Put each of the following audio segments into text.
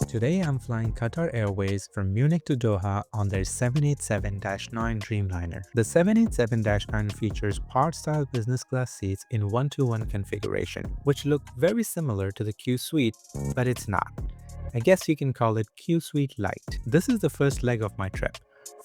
Today I'm flying Qatar Airways from Munich to Doha on their 787-9 Dreamliner. The 787-9 features part-style business class seats in 1-to-1 configuration, which look very similar to the QSuite, but it's not. I guess you can call it QSuite Lite. This is the first leg of my trip.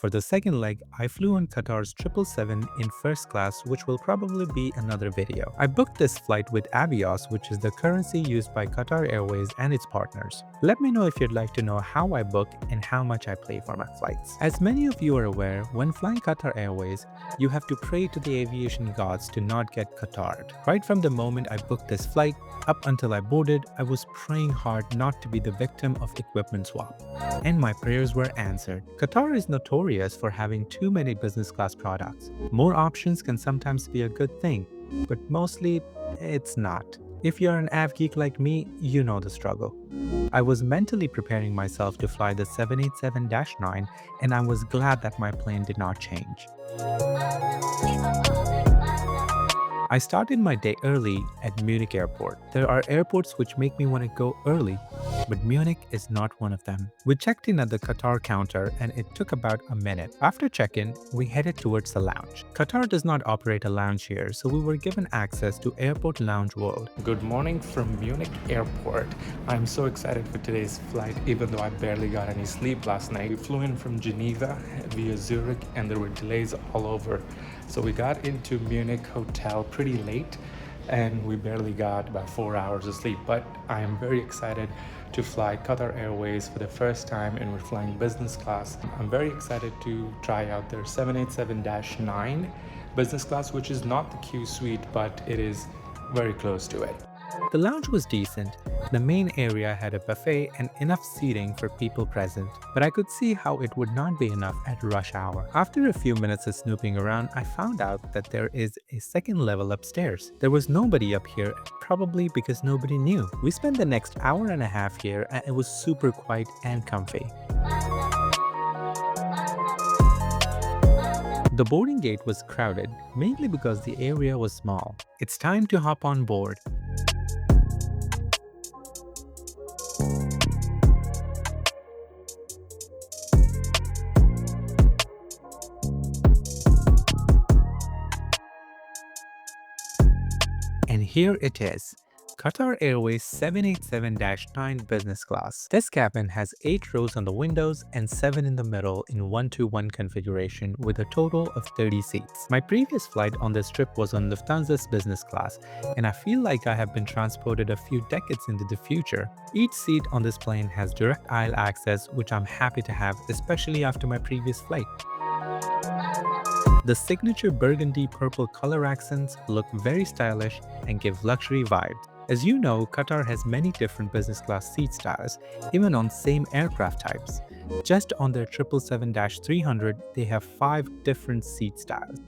For the second leg, I flew on Qatar's 777 in first class, which will probably be another video. I booked this flight with Avios, which is the currency used by Qatar Airways and its partners. Let me know if you'd like to know how I book and how much I pay for my flights. As many of you are aware, when flying Qatar Airways, you have to pray to the aviation gods to not get Qatared. Right from the moment I booked this flight, up until I boarded, I was praying hard not to be the victim of equipment swap. And my prayers were answered. Qatar is notorious for having too many business class products. More options can sometimes be a good thing, but mostly it's not. If you're an av geek like me, you know the struggle. I was mentally preparing myself to fly the 787-9, and I was glad that my plane did not change. I started my day early at Munich airport. There are airports which make me want to go early, but Munich is not one of them. We checked in at the Qatar counter and it took about a minute. After check-in, we headed towards the lounge. Qatar does not operate a lounge here, so we were given access to Airport Lounge World. Good morning from Munich airport. I'm so excited for today's flight, even though I barely got any sleep last night. We flew in from Geneva via Zurich and there were delays all over. So we got into Munich hotel pretty late and we barely got about 4 hours of sleep, but I am very excited to fly Qatar Airways for the first time, and we're flying business class. I'm very excited to try out their 787-9 business class, which is not the QSuite, but it is very close to it. The lounge was decent. The main area had a buffet and enough seating for people present, but I could see how it would not be enough at rush hour. After a few minutes of snooping around, I found out that there is a second level upstairs. There was nobody up here, probably because nobody knew. We spent the next hour and a half here and it was super quiet and comfy. The boarding gate was crowded, mainly because the area was small. It's time to hop on board. And here it is, Qatar Airways 787-9 business class. This cabin has 8 rows on the windows and 7 in the middle in 1-to-1 configuration with a total of 30 seats. My previous flight on this trip was on Lufthansa's business class, and I feel like I have been transported a few decades into the future. Each seat on this plane has direct aisle access, which I'm happy to have, especially after my previous flight. The signature burgundy purple color accents look very stylish and give luxury vibes. As you know, Qatar has many different business class seat styles, even on same aircraft types. Just on their 777-300, they have 5 different seat styles.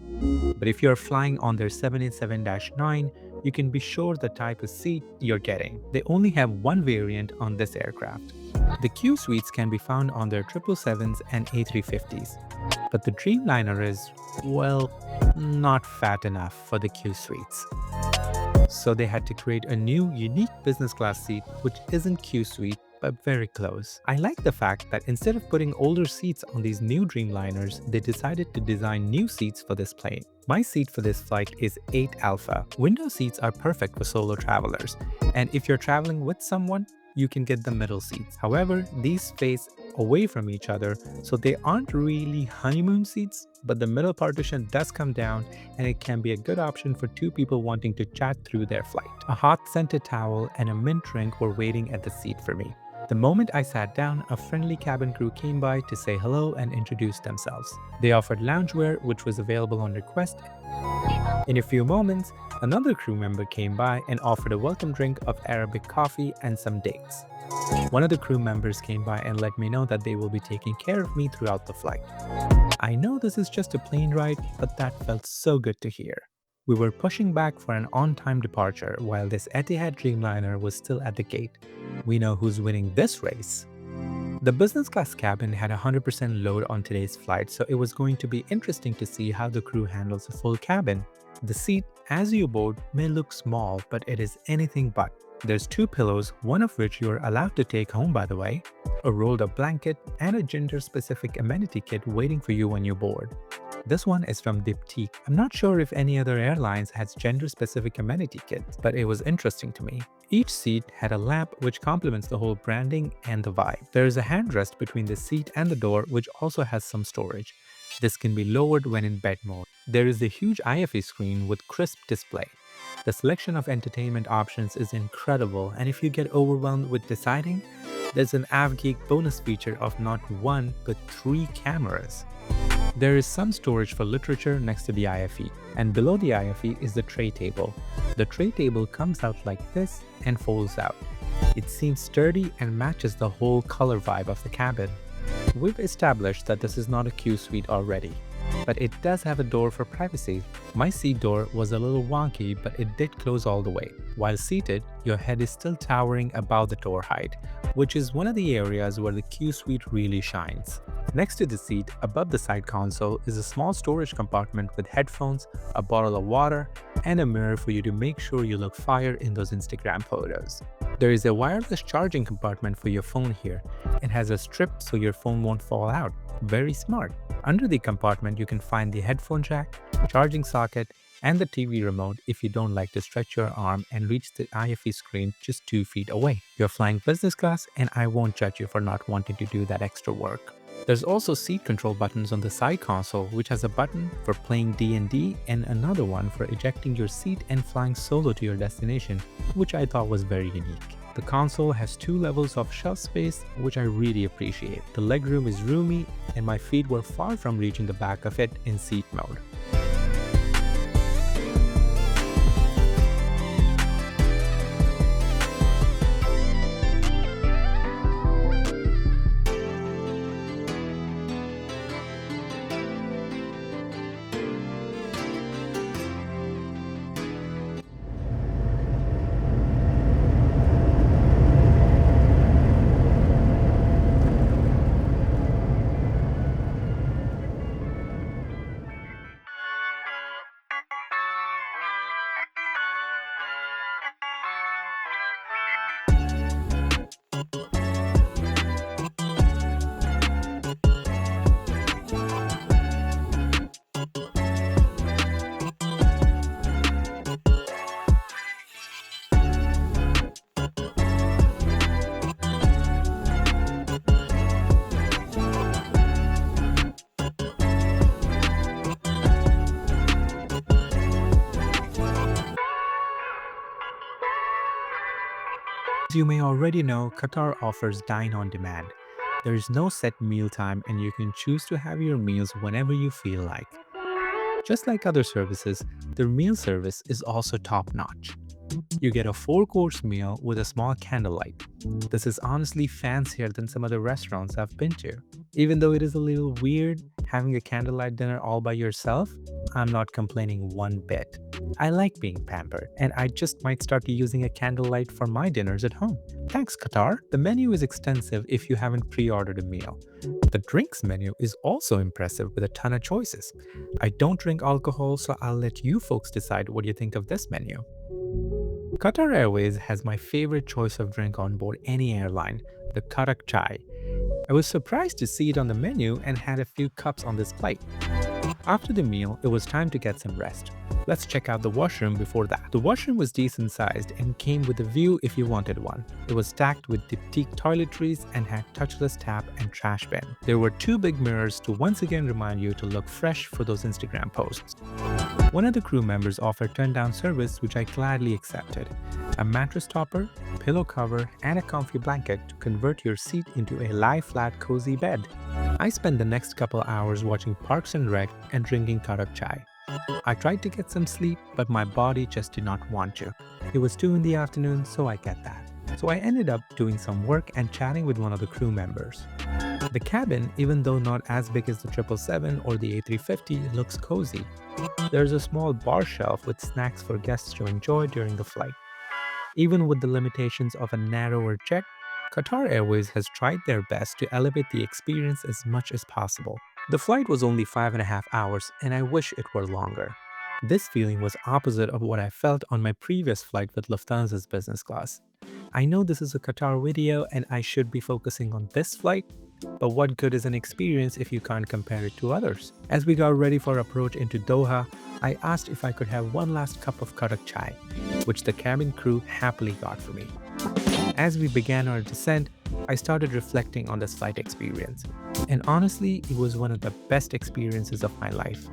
But if you're flying on their 787-9, you can be sure the type of seat you're getting. They only have one variant on this aircraft. The QSuites can be found on their 777s and A350s. But the Dreamliner is, well, not fat enough for the QSuites. So they had to create a new, unique business class seat which isn't QSuite, but very close. I like the fact that instead of putting older seats on these new Dreamliners, they decided to design new seats for this plane. My seat for this flight is 8 Alpha. Window seats are perfect for solo travelers, and if you're traveling with someone, you can get the middle seats. However, these face away from each other, so they aren't really honeymoon seats, but the middle partition does come down and it can be a good option for 2 people wanting to chat through their flight. A hot scented towel and a mint drink were waiting at the seat for me. The moment I sat down, a friendly cabin crew came by to say hello and introduce themselves. They offered loungewear, which was available on request. In a few moments, another crew member came by and offered a welcome drink of Arabic coffee and some dates. One of the crew members came by and let me know that they will be taking care of me throughout the flight. I know this is just a plane ride, but that felt so good to hear. We were pushing back for an on-time departure while this Etihad Dreamliner was still at the gate. We know who's winning this race. The business class cabin had 100% load on today's flight, so it was going to be interesting to see how the crew handles a full cabin. The seat, as you board, may look small, but it is anything but. There's two pillows, one of which you're allowed to take home by the way, a rolled up blanket, and a gender-specific amenity kit waiting for you when you board. This one is from Diptyque. I'm not sure if any other airlines has gender-specific amenity kits, but it was interesting to me. Each seat had a lamp which complements the whole branding and the vibe. There is a handrest between the seat and the door which also has some storage. This can be lowered when in bed mode. There is a huge IFE screen with crisp display. The selection of entertainment options is incredible, and if you get overwhelmed with deciding, there's an AvGeek bonus feature of not one but 3 cameras. There is some storage for literature next to the IFE, and below the IFE is the tray table. The tray table comes out like this and folds out. It seems sturdy and matches the whole color vibe of the cabin. We've established that this is not a QSuite already, but it does have a door for privacy. My seat door was a little wonky, but it did close all the way. While seated, your head is still towering above the door height, which is one of the areas where the QSuite really shines. Next to the seat, above the side console, is a small storage compartment with headphones, a bottle of water, and a mirror for you to make sure you look fire in those Instagram photos. There is a wireless charging compartment for your phone here. It has a strip so your phone won't fall out. Very smart. Under the compartment, you can find the headphone jack, charging socket, and the TV remote if you don't like to stretch your arm and reach the IFE screen just 2 feet away. You're flying business class, and I won't judge you for not wanting to do that extra work. There's also seat control buttons on the side console, which has a button for playing D&D and another one for ejecting your seat and flying solo to your destination, which I thought was very unique. The console has 2 levels of shelf space, which I really appreciate. The legroom is roomy, and my feet were far from reaching the back of it in seat mode. As you may already know, Qatar offers Dine on Demand. There is no set meal time and you can choose to have your meals whenever you feel like. Just like other services, their meal service is also top-notch. You get a 4-course meal with a small candlelight. This is honestly fancier than some other restaurants I've been to. Even though it is a little weird having a candlelight dinner all by yourself, I'm not complaining one bit. I like being pampered, and I just might start using a candlelight for my dinners at home. Thanks, Qatar. The menu is extensive if you haven't pre-ordered a meal. The drinks menu is also impressive with a ton of choices. I don't drink alcohol, so I'll let you folks decide what you think of this menu. Qatar Airways has my favorite choice of drink on board any airline, the Karak chai. I was surprised to see it on the menu and had a few cups on this plate. After the meal, it was time to get some rest. Let's check out the washroom before that. The washroom was decent sized and came with a view if you wanted one. It was stacked with Diptyque toiletries and had touchless tap and trash bin. There were 2 big mirrors to once again remind you to look fresh for those Instagram posts. One of the crew members offered turn-down service, which I gladly accepted. A mattress topper, pillow cover, and a comfy blanket to convert your seat into a lie-flat cozy bed. I spent the next couple hours watching Parks and Rec and drinking Karak chai. I tried to get some sleep, but my body just did not want to. It was 2 in the afternoon, so I get that. So I ended up doing some work and chatting with one of the crew members. The cabin, even though not as big as the 777 or the A350, looks cozy. There's a small bar shelf with snacks for guests to enjoy during the flight. Even with the limitations of a narrower jet, Qatar Airways has tried their best to elevate the experience as much as possible. The flight was only 5.5 hours, and I wish it were longer. This feeling was opposite of what I felt on my previous flight with Lufthansa's business class. I know this is a Qatar video and I should be focusing on this flight, but what good is an experience if you can't compare it to others? As we got ready for approach into Doha, I asked if I could have one last cup of karak chai, which the cabin crew happily got for me. As we began our descent, I started reflecting on this flight experience. And honestly, it was one of the best experiences of my life.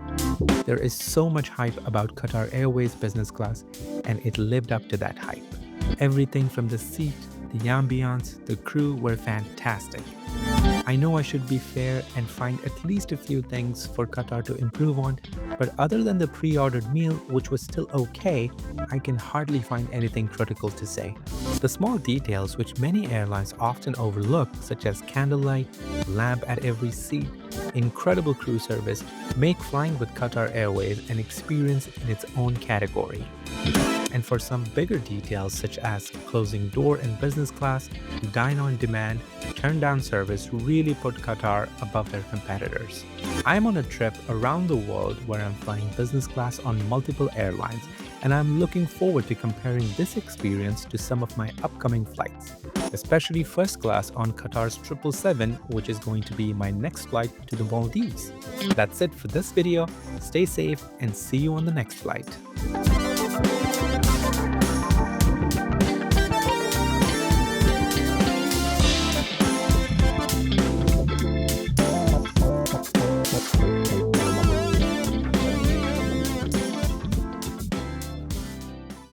There is so much hype about Qatar Airways business class, and it lived up to that hype. Everything from the seat, the ambiance, the crew were fantastic. I know I should be fair and find at least a few things for Qatar to improve on, but other than the pre-ordered meal, which was still okay, I can hardly find anything critical to say. The small details which many airlines often overlook, such as candlelight, lamp at every seat, incredible crew service, make flying with Qatar Airways an experience in its own category. And for some bigger details such as closing door in business class, dine on demand, turn down service really put Qatar above their competitors. I'm on a trip around the world where I'm flying business class on multiple airlines, and I'm looking forward to comparing this experience to some of my upcoming flights, especially first class on Qatar's 777, which is going to be my next flight to the Maldives. That's it for this video. Stay safe and see you on the next flight.